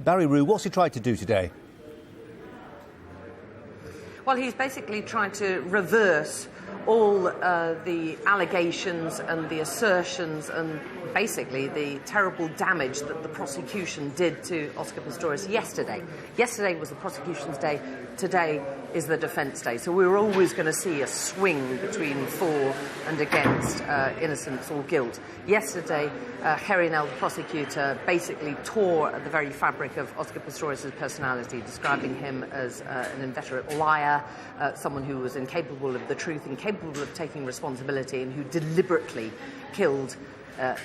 Barry Roux, what's he tried to do today? Well, he's basically tried to reverse all the allegations and the assertions and basically the terrible damage that the prosecution did to Oscar Pistorius yesterday. Yesterday was the prosecution's day, today is the defence day. So we're always going to see a swing between for and against innocence or guilt. Yesterday, Harry Nell, the prosecutor, basically tore at the very fabric of Oscar Pistorius' personality, describing him as an inveterate liar, someone who was incapable of the truth, incapable of taking responsibility, and who deliberately killed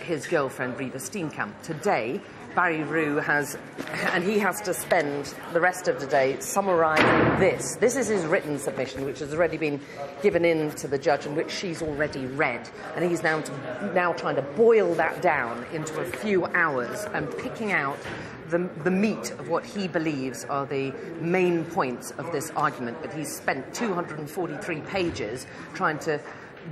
his girlfriend, Reva Steenkamp. Today, Barry Roux has to spend the rest of the day summarising this. This is his written submission, which has already been given in to the judge and which she's already read. And he's now trying to boil that down into a few hours and picking out the meat of what he believes are the main points of this argument. But he's spent 243 pages trying to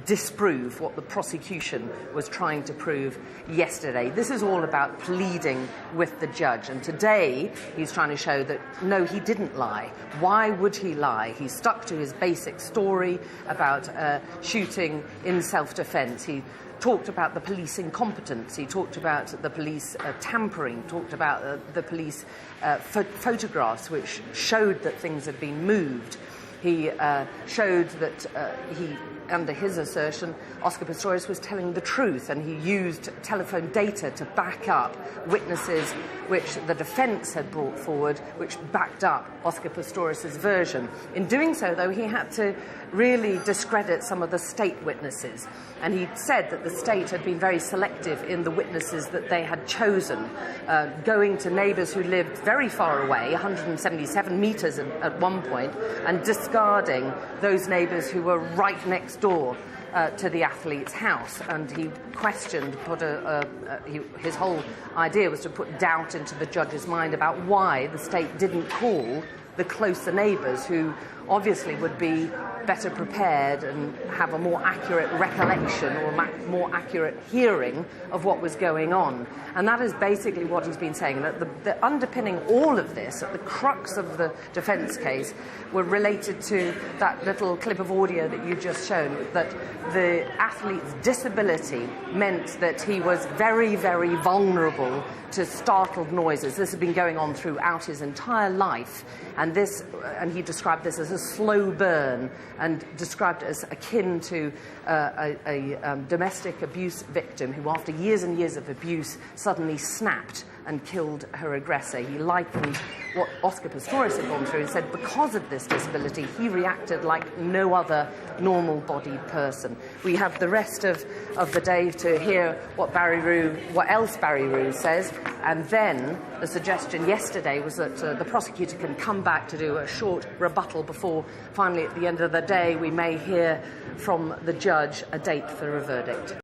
disprove what the prosecution was trying to prove yesterday. This is all about pleading with the judge, and today he's trying to show that no, he didn't lie. Why would he lie? He stuck to his basic story about shooting in self-defense. He talked about the police incompetence, he talked about the police tampering, talked about the police photographs which showed that things had been moved. He showed that under his assertion, Oscar Pistorius was telling the truth, and he used telephone data to back up witnesses which the defence had brought forward, which backed up Oscar Pistorius' version. In doing so, though, he had to really discredit some of the state witnesses, and he said that the state had been very selective in the witnesses that they had chosen, going to neighbours who lived very far away, 177 metres at one point, and discarding those neighbours who were right next door to the athlete's house. And he questioned, his whole idea was to put doubt into the judge's mind about why the state didn't call the closer neighbours, who obviously would be better prepared and have a more accurate recollection or more accurate hearing of what was going on. And that is basically what he's been saying. That the underpinning all of this, at the crux of the defence case, were related to that little clip of audio that you just shown, that the athlete's disability meant that he was very, very vulnerable to startled noises. This had been going on throughout his entire life, and he described this as a slow burn, and described it as akin to a domestic abuse victim who, after years and years of abuse, suddenly snapped and killed her aggressor. He likened what Oscar Pistorius had gone through and said because of this disability, he reacted like no other normal-bodied person. We have the rest of the day to hear what else Barry Roux says, and then the suggestion yesterday was that the prosecutor can come back to do a short rebuttal before, finally, at the end of the day, we may hear from the judge a date for a verdict.